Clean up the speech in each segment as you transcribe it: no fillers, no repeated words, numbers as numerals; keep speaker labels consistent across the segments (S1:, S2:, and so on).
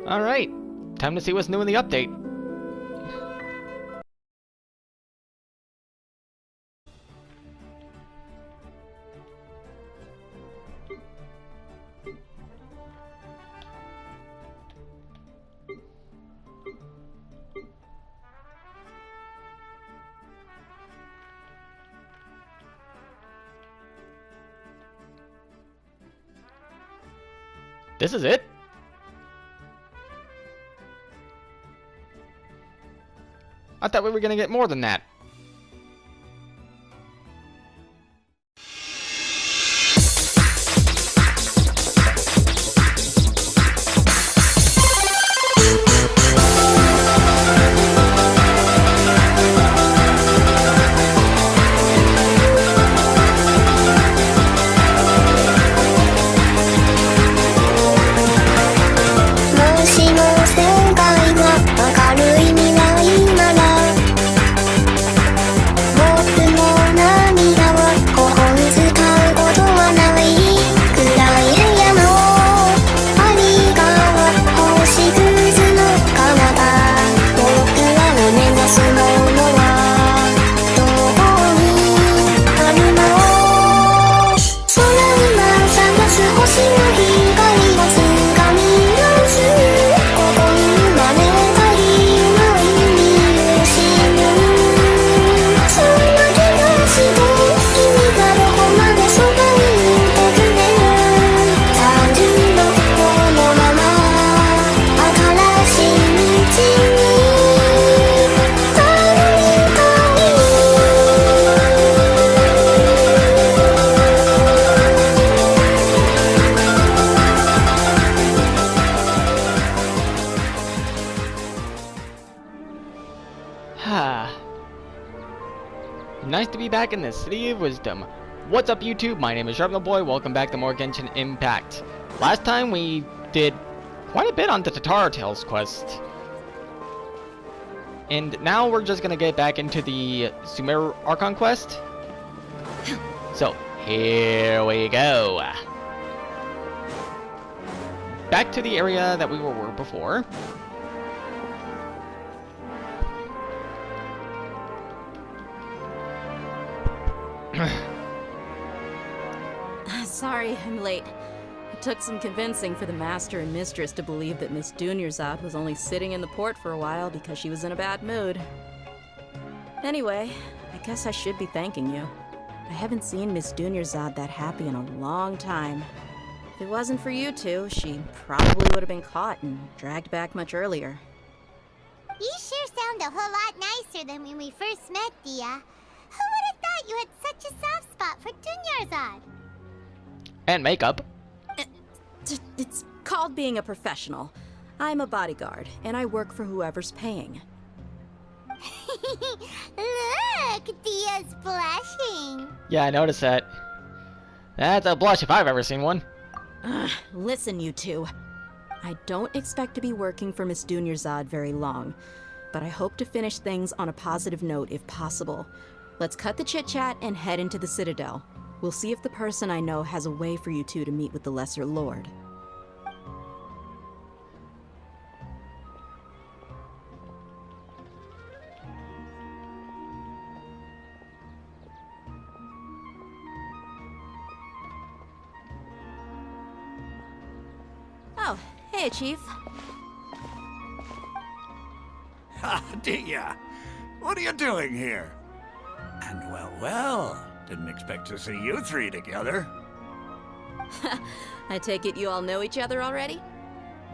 S1: Alright, time to see what's new in the update. This is it? I thought we were gonna get more than that. Nice to be back in the City of Wisdom. What's up, YouTube? My name is Boy. Welcome back to more Genshin Impact. Last time we did quite a bit on the Tatara Tales quest. And now we're just gonna get back into the Sumeru Archon quest. So, here we go. Back to the area that we were before.
S2: Sorry, I'm late. It took some convincing for the Master and Mistress to believe that Miss Dunyarzad was only sitting in the port for a while because she was in a bad mood. Anyway, I guess I should be thanking you. I haven't seen Miss Dunyarzad that happy in a long time. If it wasn't for you two, she probably would have been caught and dragged back much earlier.
S3: You sure sound a whole lot nicer than when we first met, Dia. Who would have thought you had such a soft spot for Dunyarzad?
S1: And makeup.
S2: It's called being a professional. I'm a bodyguard, and I work for whoever's paying.
S3: Look, Dia's blushing.
S1: Yeah, I noticed that. That's a blush if I've ever seen one.
S2: Listen, you two. I don't expect to be working for Miss Dunyarzad very long, but I hope to finish things on a positive note if possible. Let's cut the chit-chat and head into the Citadel. We'll see if the person I know has a way for you two to meet with the Lesser Lord. Oh, hey, Chief.
S4: Ha, Dia! What are you doing here? And well, didn't expect to see you three together.
S2: I take it you all know each other already?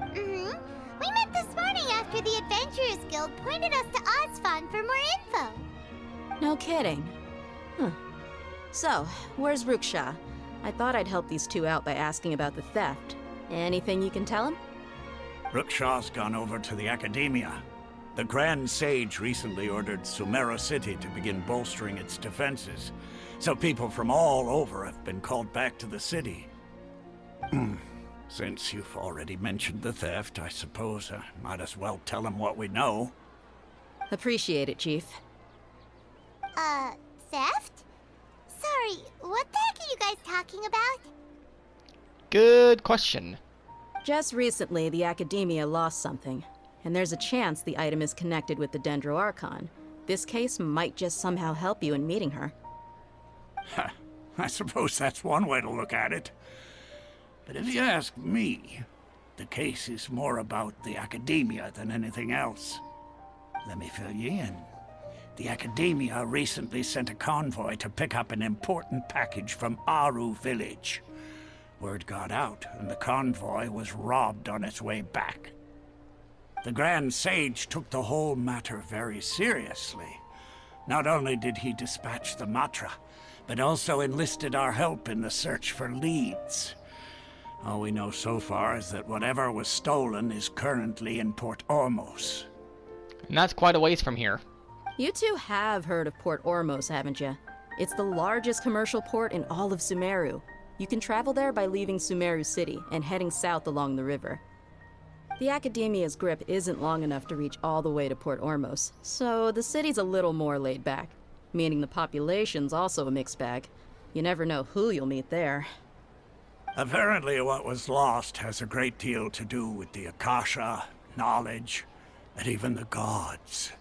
S3: Mm-hmm. We met this morning after the Adventurers Guild pointed us to Ozfon for more info.
S2: No kidding. Huh. So, where's Ruksha? I thought I'd help these two out by asking about the theft. Anything you can tell him?
S4: Rookshaw's gone over to the Academia. The Grand Sage recently ordered Sumeru City to begin bolstering its defenses, so people from all over have been called back to the city. Since you've already mentioned the theft, I suppose I might as well tell them what we know.
S2: Appreciate it, Chief.
S3: Theft? Sorry, what the heck are you guys talking about?
S1: Good question.
S2: Just recently, the Academia lost something, and there's a chance the item is connected with the Dendroarchon. This case might just somehow help you in meeting her.
S4: I suppose that's one way to look at it. But if you ask me, the case is more about the Academia than anything else. Let me fill you in. The Academia recently sent a convoy to pick up an important package from Aru village. Word got out, and the convoy was robbed on its way back. The Grand Sage took the whole matter very seriously. Not only did he dispatch the Matra, but also enlisted our help in the search for leads. All we know so far is that whatever was stolen is currently in Port Ormos.
S1: And that's quite a ways from here.
S2: You two have heard of Port Ormos, haven't you? It's the largest commercial port in all of Sumeru. You can travel there by leaving Sumeru City and heading south along the river. The Academia's grip isn't long enough to reach all the way to Port Ormos, so the city's a little more laid back, meaning the population's also a mixed bag. You never know who you'll meet there.
S4: Apparently what was lost has a great deal to do with the Akasha, knowledge, and even the gods.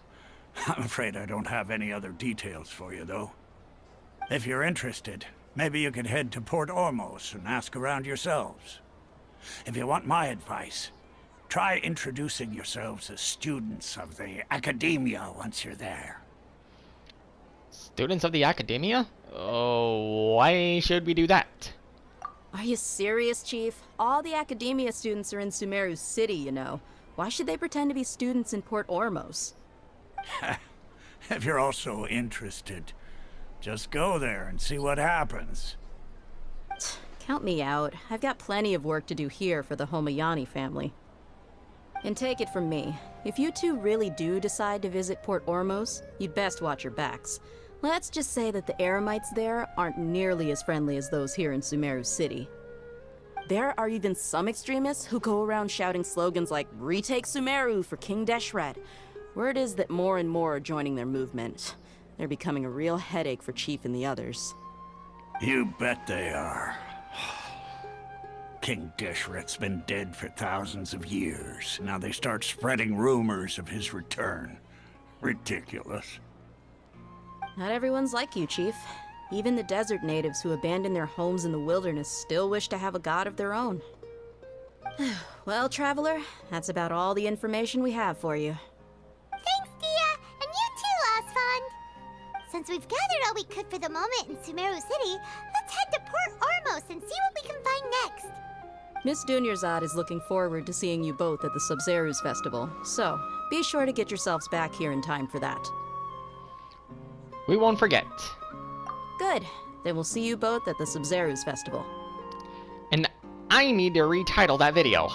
S4: I'm afraid I don't have any other details for you, though. If you're interested, maybe you could head to Port Ormos and ask around yourselves. If you want my advice, try introducing yourselves as students of the Academia once you're there.
S1: Students of the Academia? Oh, why should we do that?
S2: Are you serious, Chief? All the Academia students are in Sumeru City, you know. Why should they pretend to be students in Port Ormos?
S4: If you're also interested, just go there and see what happens.
S2: Count me out. I've got plenty of work to do here for the Homayani family. And take it from me, if you two really do decide to visit Port Ormos, you'd best watch your backs. Let's just say that the Eremites there aren't nearly as friendly as those here in Sumeru City. There are even some extremists who go around shouting slogans like, "Retake Sumeru for King Deshret." Word is that more and more are joining their movement. They're becoming a real headache for Chief and the others.
S4: You bet they are. King Deshret's been dead for thousands of years. Now they start spreading rumors of his return. Ridiculous.
S2: Not everyone's like you, Chief. Even the desert natives who abandoned their homes in the wilderness still wish to have a god of their own. Well, Traveler, that's about all the information we have for you.
S3: Thanks, Dia! And you too, Osfond! Since we've gathered all we could for the moment in Sumeru City, let's head to Port Ormos and see what we can find next.
S2: Miss Dunyarzad is looking forward to seeing you both at the Sub-Zerus Festival, so be sure to get yourselves back here in time for that.
S1: We won't forget.
S2: Good. Then we'll see you both at the Sub-Zerus Festival.
S1: And I need to retitle that video.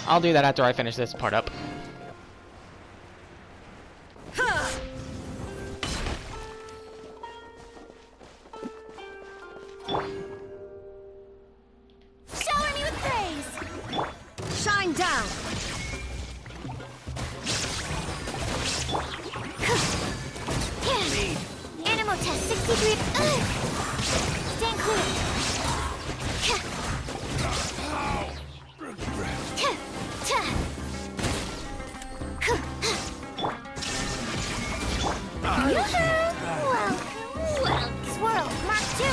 S1: I'll do that after I finish this part up.
S3: Shower me with praise!
S5: Shine down!
S3: Animal test 63. Stand clear. Well, Swirl, Mark 2.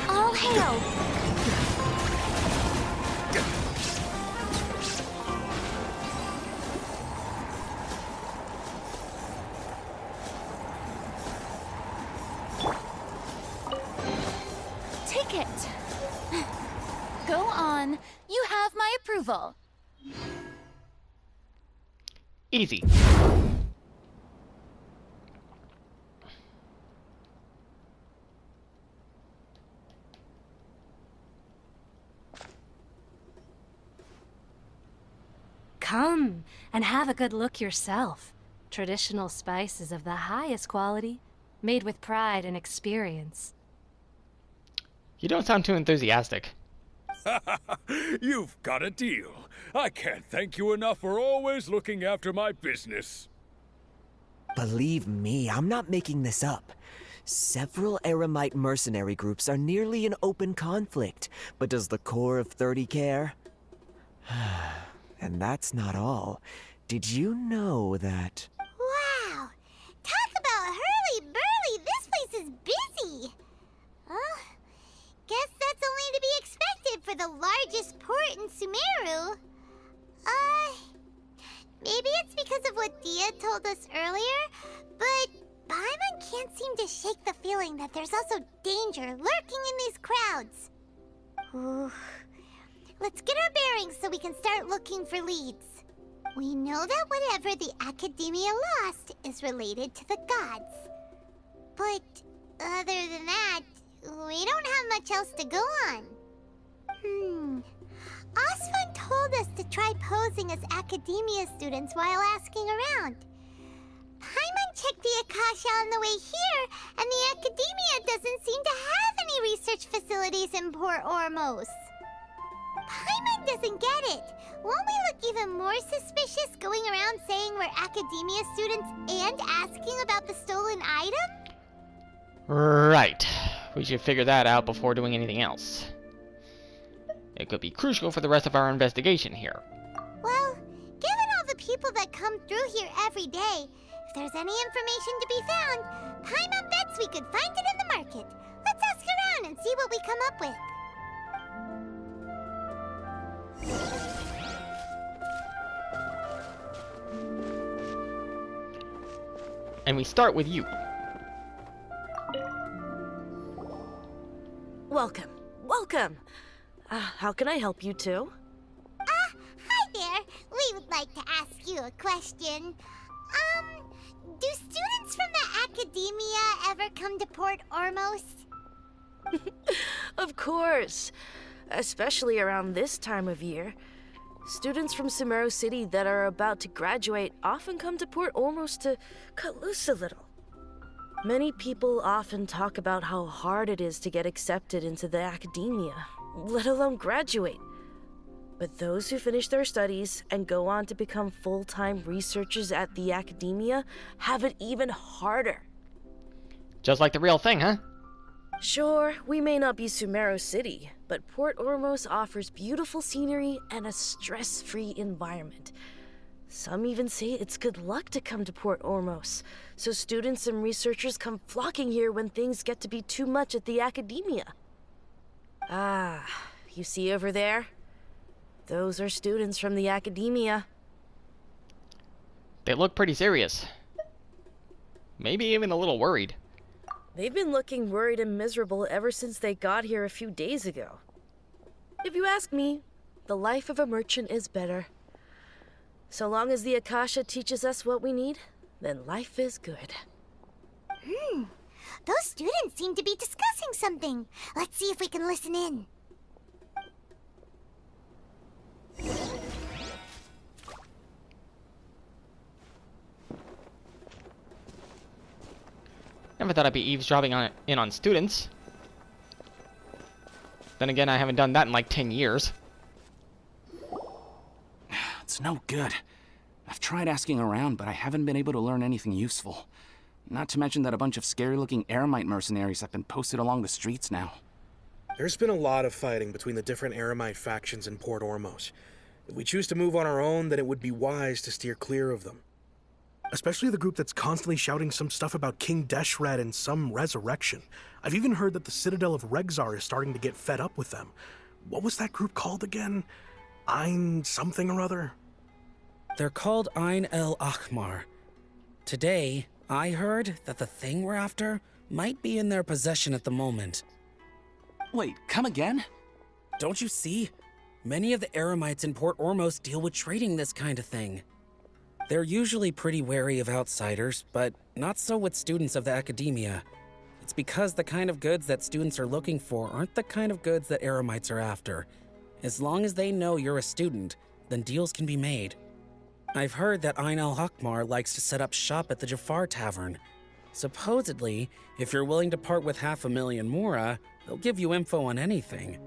S3: All hail.
S5: Take it! Go on. You have my approval.
S1: Easy.
S6: Come and have a good look yourself. Traditional spices of the highest quality, made with pride and experience.
S1: You don't sound too enthusiastic.
S7: You've got a deal. I can't thank you enough for always looking after my business.
S8: Believe me, I'm not making this up. Several Eremite mercenary groups are nearly in open conflict, but does the core of 30 care? And that's not all. Did you know that...
S3: Wow! Talk about hurly-burly! This place is busy! Well, guess that's only to be expected for the largest port in Sumeru. Maybe it's because of what Dia told us earlier, but Paimon can't seem to shake the feeling that there's also danger lurking in these crowds. Ooh. Let's get our bearings so we can start looking for leads. We know that whatever the Academia lost is related to the gods. But other than that, we don't have much else to go on. Osfun told us to try posing as Academia students while asking around. Paimon checked the Akasha on the way here, and the Academia doesn't seem to have any research facilities in Port Ormos. Paimon doesn't get it. Won't we look even more suspicious going around saying we're Academia students and asking about the stolen item?
S1: Right. We should figure that out before doing anything else. It could be crucial for the rest of our investigation here.
S3: Well, given all the people that come through here every day, if there's any information to be found, Paimon bets we could find it in the market. Let's ask around and see what we come up with.
S1: And we start with you.
S9: Welcome. Welcome. How can I help you two?
S3: Hi there. We would like to ask you a question. Do students from the Academia ever come to Port Ormos?
S9: Of course. Especially around this time of year. Students from Sumeru City that are about to graduate often come to Port Ormos to cut loose a little. Many people often talk about how hard it is to get accepted into the Academia, let alone graduate. But those who finish their studies and go on to become full-time researchers at the Academia have it even harder.
S1: Just like the real thing, huh?
S9: Sure, we may not be Sumeru City, but Port Ormos offers beautiful scenery and a stress-free environment. Some even say it's good luck to come to Port Ormos, so students and researchers come flocking here when things get to be too much at the Academia. Ah, you see over there? Those are students from the Academia.
S1: They look pretty serious. Maybe even a little worried.
S9: They've been looking worried and miserable ever since they got here a few days ago. If you ask me, the life of a merchant is better. So long as the Akasha teaches us what we need, then life is good.
S3: Those students seem to be discussing something. Let's see if we can listen in.
S1: Never thought I'd be eavesdropping in on students. Then again, I haven't done that in like 10 years.
S10: It's no good. I've tried asking around, but I haven't been able to learn anything useful. Not to mention that a bunch of scary-looking Eremite mercenaries have been posted along the streets now.
S11: There's been a lot of fighting between the different Eremite factions in Port Ormos. If we choose to move on our own, then it would be wise to steer clear of them. Especially the group that's constantly shouting some stuff about King Deshret and some resurrection. I've even heard that the Citadel of Regzar is starting to get fed up with them. What was that group called again? Ein something or other?
S12: They're called Ein el Akhmar. Today, I heard that the thing we're after might be in their possession at the moment.
S10: Wait, come again?
S12: Don't you see? Many of the Eremites in Port Ormos deal with trading this kind of thing. They're usually pretty wary of outsiders, but not so with students of the Academia. It's because the kind of goods that students are looking for aren't the kind of goods that Eremites are after. As long as they know you're a student, then deals can be made. I've heard that Ein al-Hakmar likes to set up shop at the Jafar Tavern. Supposedly, if you're willing to part with 500,000 Mora, they'll give you info on anything.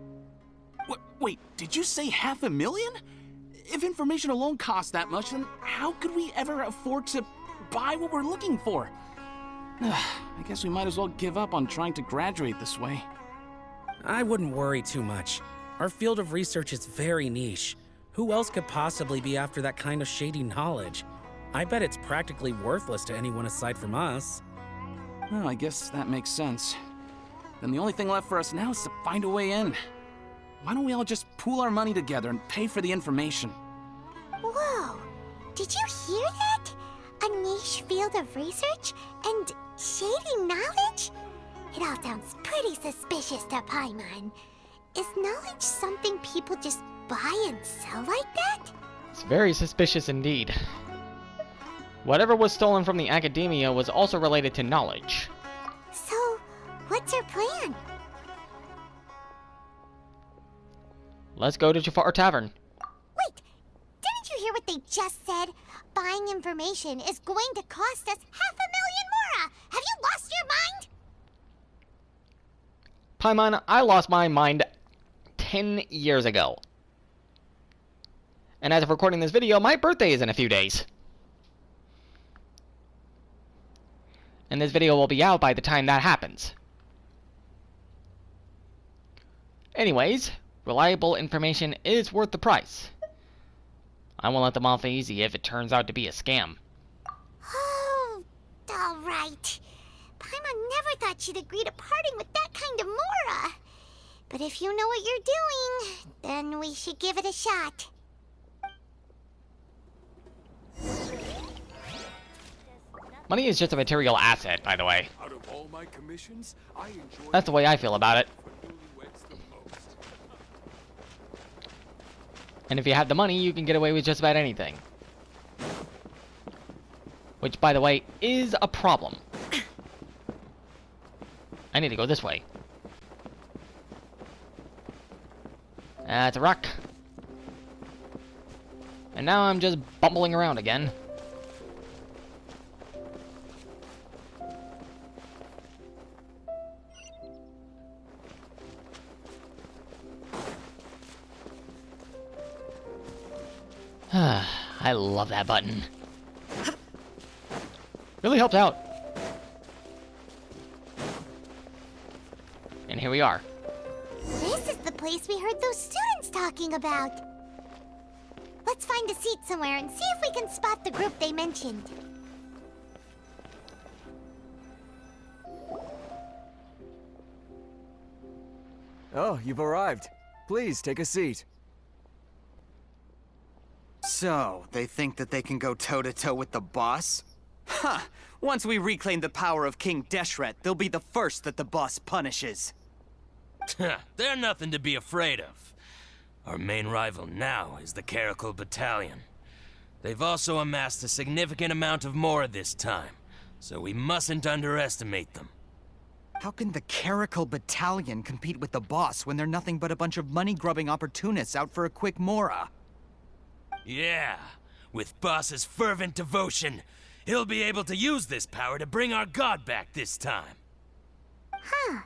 S10: Wait, did you say 500,000? If information alone costs that much, then how could we ever afford to buy what we're looking for? I guess we might as well give up on trying to graduate this way.
S12: I wouldn't worry too much. Our field of research is very niche. Who else could possibly be after that kind of shady knowledge? I bet it's practically worthless to anyone aside from us.
S10: Well, I guess that makes sense. Then the only thing left for us now is to find a way in. Why don't we all just pool our money together and pay for the information?
S3: Whoa! Did you hear that? A niche field of research and shady knowledge? It all sounds pretty suspicious to Paimon. Is knowledge something people just buy and sell like that?
S1: It's very suspicious indeed. Whatever was stolen from the academia was also related to knowledge.
S3: So, what's our plan?
S1: Let's go to Jafar Tavern.
S3: Wait! Didn't you hear what they just said? Buying information is going to cost us 500,000 mora! Have you lost your mind?
S1: Paimon, I lost my mind 10 years ago. And as of recording this video, my birthday is in a few days. And this video will be out by the time that happens. Anyways, reliable information is worth the price. I won't let them off easy if it turns out to be a scam.
S3: Oh, alright. Paimon never thought she'd agree to parting with that kind of mora. But if you know what you're doing, then we should give it a shot.
S1: Money is just a material asset, by the way.
S7: Out of all my commissions, I enjoy
S1: That's the way I feel about it.
S7: for newlyweds the most.
S1: And if you have the money, you can get away with just about anything. Which, by the way, is a problem. I need to go this way. That's a rock. And now I'm just bumbling around again. I love that button. Really helps out. And here we are.
S3: This is the place we heard those students talking about. Let's find a seat somewhere and see if we can spot the group they mentioned.
S8: Oh, you've arrived. Please, take a seat.
S13: So, they think that they can go toe-to-toe with the boss? Huh! Once we reclaim the power of King Deshret, they'll be the first that the boss punishes.
S14: They're nothing to be afraid of. Our main rival now is the Caracal Battalion. They've also amassed a significant amount of mora this time, so we mustn't underestimate them.
S13: How can the Caracal Battalion compete with the boss when they're nothing but a bunch of money-grubbing opportunists out for a quick mora?
S14: Yeah, with Boss's fervent devotion, he'll be able to use this power to bring our god back this time.
S3: Huh.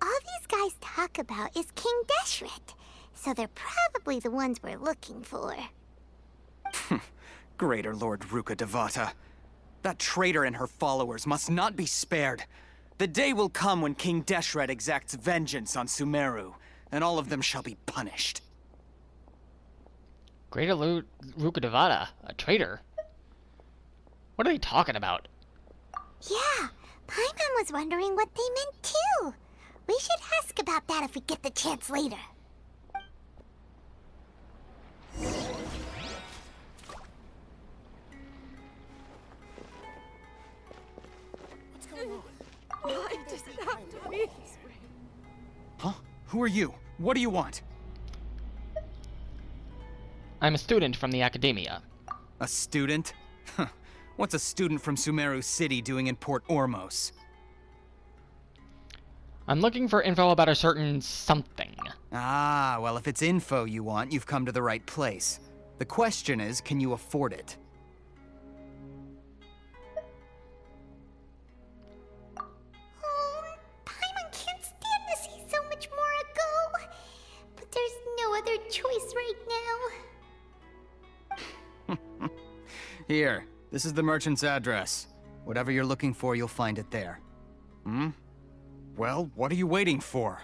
S3: All these guys talk about is King Deshret, so they're probably the ones we're looking for.
S13: Greater Lord Ruka Devata. That traitor and her followers must not be spared. The day will come when King Deshret exacts vengeance on Sumeru, and all of them shall be punished.
S1: Greater Ruka Devata, a traitor? What are they talking about?
S3: Yeah, Paimon was wondering what they meant too. We should ask about that if we get the chance later.
S12: What's going on? Why does it have to be this way?
S13: Huh? Who are you? What do you want?
S1: I'm a student from the academia.
S13: A student? Huh. What's a student from Sumeru City doing in Port Ormos?
S1: I'm looking for info about a certain something.
S13: Ah, well, if it's info you want, you've come to the right place. The question is, can you afford it?
S3: Oh, Paimon can't stand to see so much more go. But there's no other choice right now.
S13: Here, this is the merchant's address. Whatever you're looking for, you'll find it there. Hmm? Well, what are you waiting for?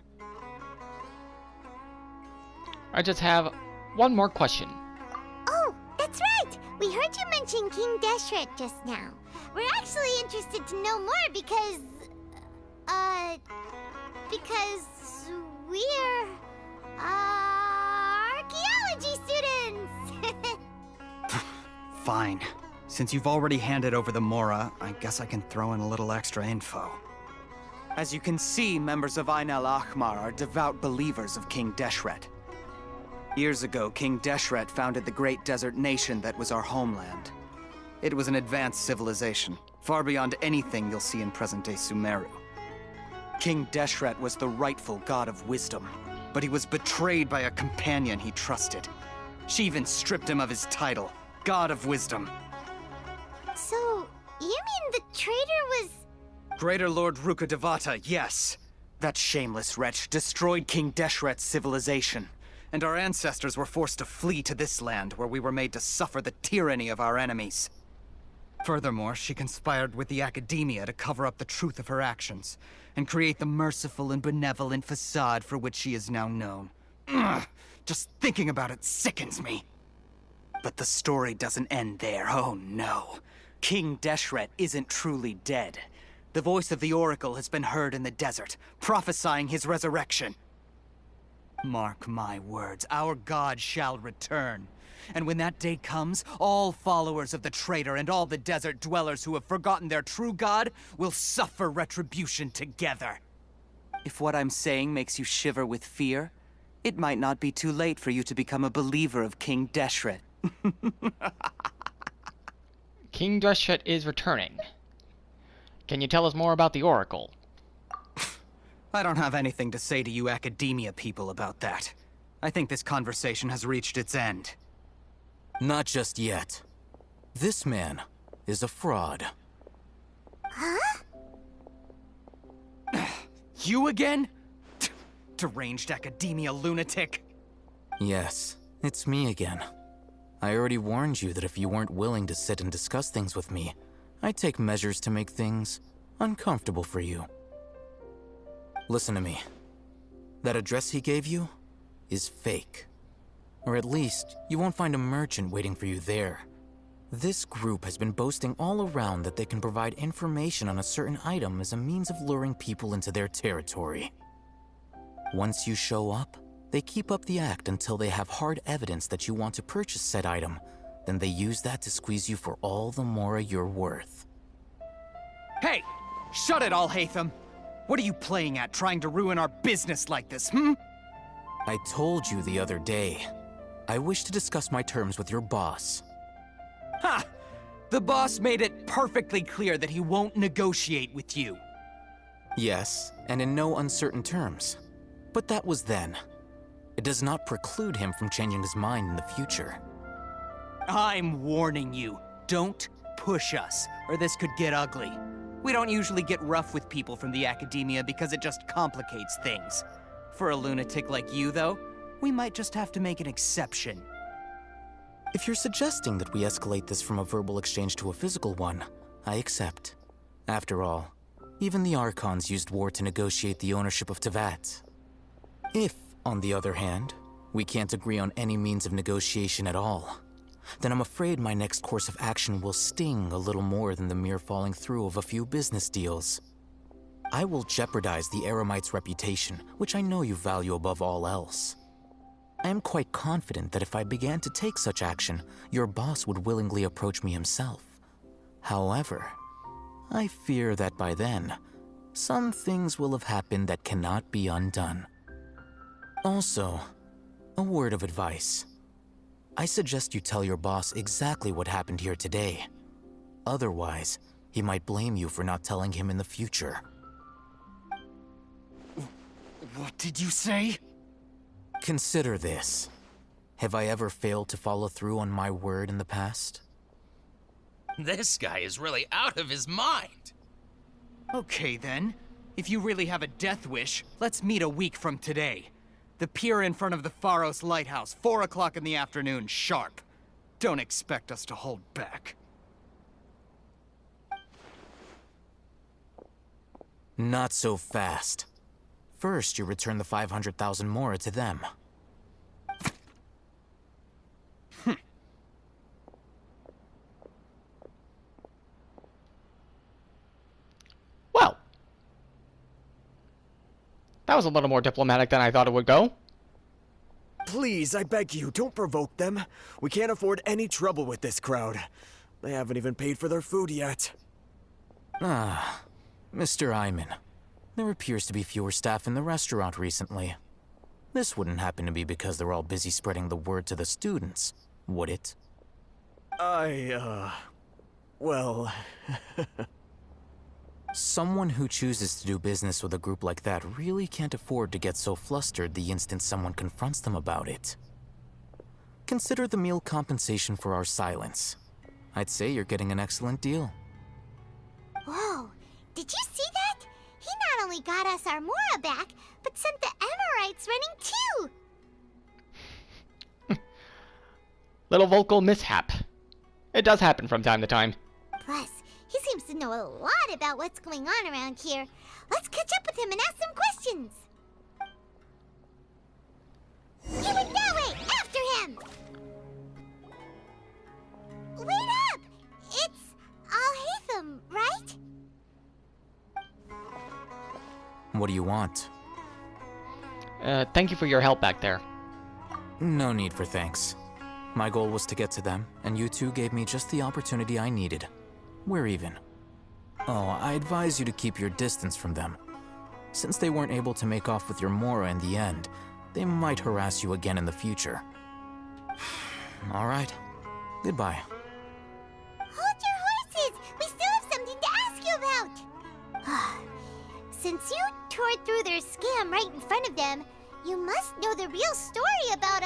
S1: I just have one more question.
S3: Oh, that's right! We heard you mention King Deshret just now. We're actually interested to know more because we're, archaeology students!
S13: Fine. Since you've already handed over the Mora, I guess I can throw in a little extra info. As you can see, members of Ain al-Ahmar are devout believers of King Deshret. Years ago, King Deshret founded the great desert nation that was our homeland. It was an advanced civilization, far beyond anything you'll see in present-day Sumeru. King Deshret was the rightful god of wisdom, but he was betrayed by a companion he trusted. She even stripped him of his title, God of Wisdom.
S3: So, you mean the traitor was...
S13: Greater Lord Rukkhadevata, yes. That shameless wretch destroyed King Deshret's civilization, and our ancestors were forced to flee to this land where we were made to suffer the tyranny of our enemies. Furthermore, she conspired with the Academia to cover up the truth of her actions, and create the merciful and benevolent facade for which she is now known. Ugh, just thinking about it sickens me. But the story doesn't end there, oh no. King Deshret isn't truly dead. The voice of the Oracle has been heard in the desert, prophesying his resurrection. Mark my words, our god shall return. And when that day comes, all followers of the traitor and all the desert dwellers who have forgotten their true god will suffer retribution together. If what I'm saying makes you shiver with fear, it might not be too late for you to become a believer of King Deshret.
S1: King Deshret is returning. Can you tell us more about the Oracle?
S13: I don't have anything to say to you Academia people about that. I think this conversation has reached its end.
S10: Not just yet. This man is a fraud.
S3: Huh?
S13: You again? Deranged Academia lunatic.
S10: Yes, it's me again. I already warned you that if you weren't willing to sit and discuss things with me, I'd take measures to make things uncomfortable for you. Listen to me. That address he gave you is fake. Or at least, you won't find a merchant waiting for you there. This group has been boasting all around that they can provide information on a certain item as a means of luring people into their territory. Once you show up, they keep up the act until they have hard evidence that you want to purchase said item. Then they use that to squeeze you for all the Mora you're worth.
S13: Hey! Shut it all, Hatham! What are you playing at, trying to ruin our business like this, hmm?
S10: I told you the other day. I wish to discuss my terms with your boss.
S13: Ha! The boss made it perfectly clear that he won't negotiate with you.
S10: Yes, and in no uncertain terms. But that was then. It does not preclude him from changing his mind in the future.
S13: I'm warning you. Don't push us, or this could get ugly. We don't usually get rough with people from the Academia because it just complicates things. For a lunatic like you, though, we might just have to make an exception.
S10: If you're suggesting that we escalate this from a verbal exchange to a physical one, I accept. After all, even the Archons used war to negotiate the ownership of Teyvat. If, on the other hand, we can't agree on any means of negotiation at all, then I'm afraid my next course of action will sting a little more than the mere falling through of a few business deals. I will jeopardize the Eremite's reputation, which I know you value above all else. I am quite confident that if I began to take such action, your boss would willingly approach me himself. However, I fear that by then, some things will have happened that cannot be undone. Also, a word of advice. I suggest you tell your boss exactly what happened here today. Otherwise, he might blame you for not telling him in the future.
S13: What did you say?
S10: Consider this. Have I ever failed to follow through on my word in the past?
S14: This guy is really out of his mind.
S13: Okay then. If you really have a death wish, let's meet a week from today. The pier in front of the Pharos Lighthouse, 4 o'clock in the afternoon, sharp. Don't expect us to hold back.
S10: Not so fast. First, you return the 500,000 mora to them.
S1: Well, that was a little more diplomatic than I thought it would go.
S8: Please, I beg you, don't provoke them. We can't afford any trouble with this crowd. They haven't even paid for their food yet.
S10: Ah, Mr. Iman. There appears to be fewer staff in the restaurant recently. This wouldn't happen to be because they're all busy spreading the word to the students, would it?
S8: Well...
S10: Someone who chooses to do business with a group like that really can't afford to get so flustered the instant someone confronts them about it. Consider the meal compensation for our silence. I'd say you're getting an excellent deal.
S3: Whoa, did you see that? He not only got us our Mora back, but sent the Emirites running too!
S1: Little vocal mishap. It does happen from time to time.
S3: Plus, he seems to know a lot about what's going on around here. Let's catch up with him and ask some questions. He went that way! After him! Wait up! It's Al-Haytham, right?
S10: What do you want?
S1: Thank you for your help back there.
S10: No need for thanks. My goal was to get to them, and you two gave me just the opportunity I needed. We're even. Oh, I advise you to keep your distance from them. Since they weren't able to make off with your Mora in the end, they might harass you again in the future. All right. Goodbye.
S3: Hold your horses! We still have something to ask you about! Since you tore through their scam right in front of them, you must know the real story about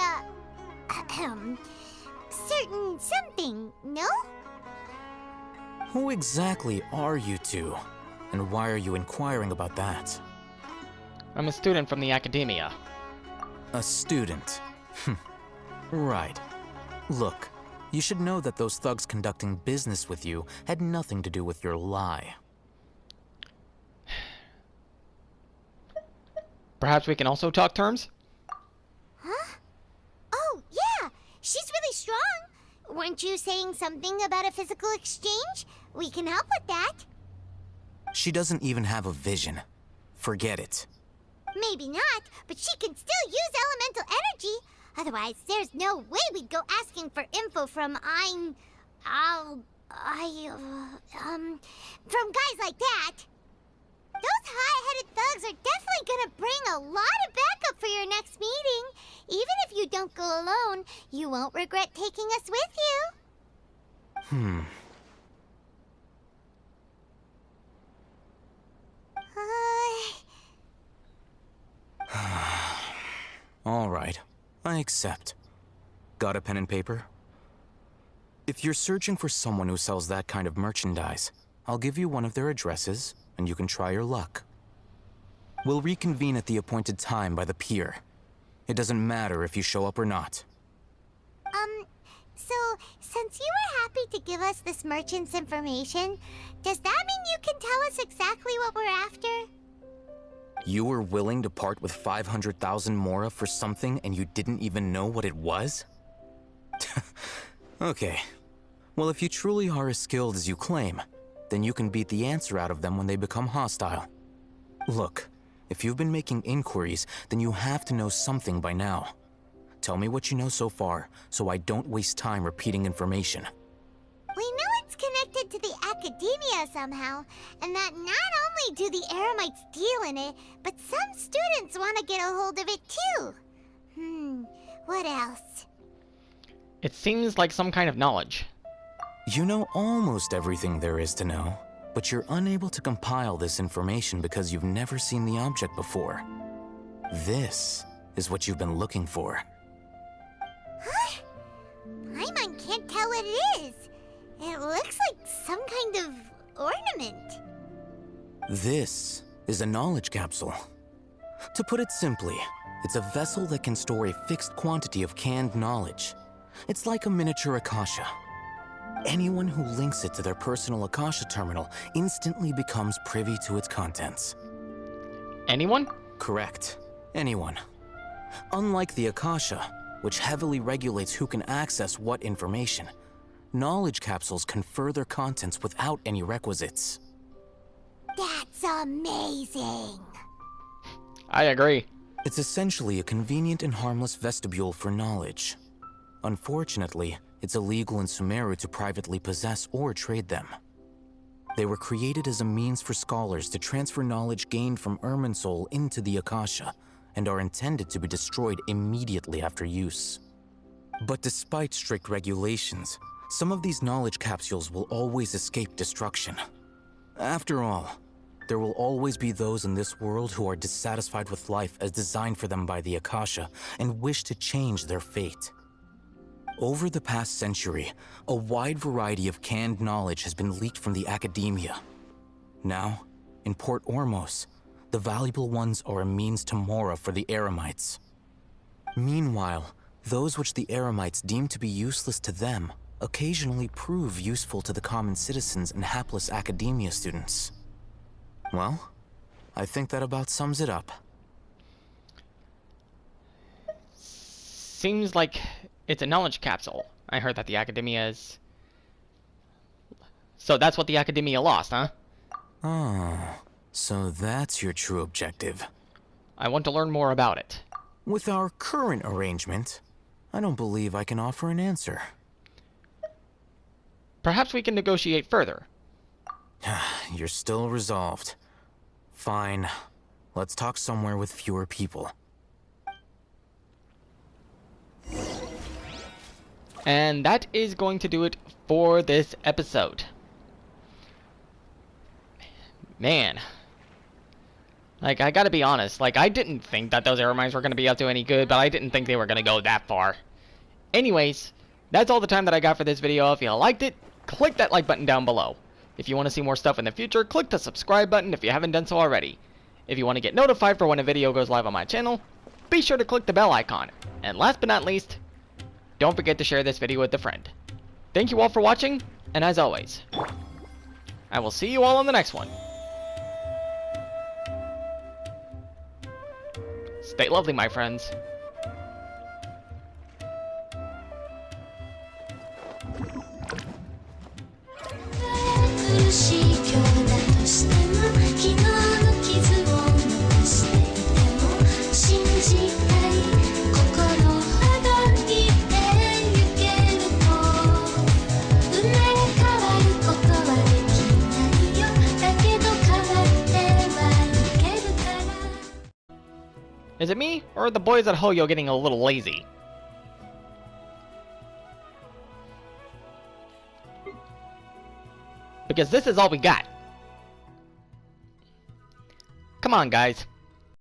S3: certain something, no?
S10: Who exactly are you two? And why are you inquiring about that?
S1: I'm a student from the academia.
S10: A student? Right. Look, you should know that those thugs conducting business with you had nothing to do with your lie.
S1: Perhaps we can also talk terms?
S3: Huh? Oh, yeah! She's really strong! Weren't you saying something about a physical exchange? We can help with that.
S10: She doesn't even have a vision. Forget it.
S3: Maybe not, but she can still use elemental energy. Otherwise, there's no way we'd go asking for info from from guys like that. Those hot-headed thugs are definitely gonna bring a lot of backup for your next meeting. Even if you don't go alone, you won't regret taking us with you.
S10: All right, I accept. Got a pen and paper? If you're searching for someone who sells that kind of merchandise, I'll give you one of their addresses, and you can try your luck. We'll reconvene at the appointed time by the pier. It doesn't matter if you show up or not.
S3: So, since you were happy to give us this merchant's information, does that mean you can tell us exactly what we're after?
S10: You were willing to part with 500,000 mora for something and you didn't even know what it was? Okay. Well, if you truly are as skilled as you claim, then you can beat the answer out of them when they become hostile. Look, if you've been making inquiries, then you have to know something by now. Tell me what you know so far, so I don't waste time repeating information.
S3: We know it's connected to the academia somehow, and that not only do the Eremites deal in it, but some students want to get a hold of it too. What else?
S1: It seems like some kind of knowledge.
S10: You know almost everything there is to know, but you're unable to compile this information because you've never seen the object before. This is what you've been looking for.
S3: Huh? Paimon can't tell what it is. It looks like some kind of ornament.
S10: This is a knowledge capsule. To put it simply, it's a vessel that can store a fixed quantity of canned knowledge. It's like a miniature Akasha. Anyone who links it to their personal Akasha terminal instantly becomes privy to its contents.
S1: Anyone?
S10: Correct. Anyone. Unlike the Akasha, which heavily regulates who can access what information, knowledge capsules confer their contents without any requisites.
S3: That's amazing.
S1: I agree.
S10: It's essentially a convenient and harmless vestibule for knowledge. Unfortunately, it's illegal in Sumeru to privately possess or trade them. They were created as a means for scholars to transfer knowledge gained from Irminsul into the Akasha, and are intended to be destroyed immediately after use. But despite strict regulations, some of these knowledge capsules will always escape destruction. After all, there will always be those in this world who are dissatisfied with life as designed for them by the Akasha and wish to change their fate. Over the past century, a wide variety of canned knowledge has been leaked from the academia. Now, in Port Ormos, the valuable ones are a means to mora for the Eremites. Meanwhile, those which the Eremites deem to be useless to them occasionally prove useful to the common citizens and hapless academia students. Well, I think that about sums it up.
S1: Seems like it's a knowledge capsule. I heard that the Academia is... So that's what the Academia lost, huh?
S10: Oh, so that's your true objective.
S1: I want to learn more about it.
S10: With our current arrangement, I don't believe I can offer an answer.
S1: Perhaps we can negotiate further.
S10: You're still resolved. Fine. Let's talk somewhere with fewer people.
S1: And that is going to do it for this episode. Man. Like, I gotta be honest. Like, I didn't think that those Eremites were gonna be up to any good, but I didn't think they were gonna go that far. Anyways, that's all the time that I got for this video. If you liked it, click that like button down below. If you want to see more stuff in the future, click the subscribe button if you haven't done so already. If you want to get notified for when a video goes live on my channel, be sure to click the bell icon. And last but not least, don't forget to share this video with a friend. Thank you all for watching, and as always, I will see you all in the next one. Stay lovely, my friends. Is it me, or are the boys at Hoyo getting a little lazy? Because this is all we got. Come on, guys.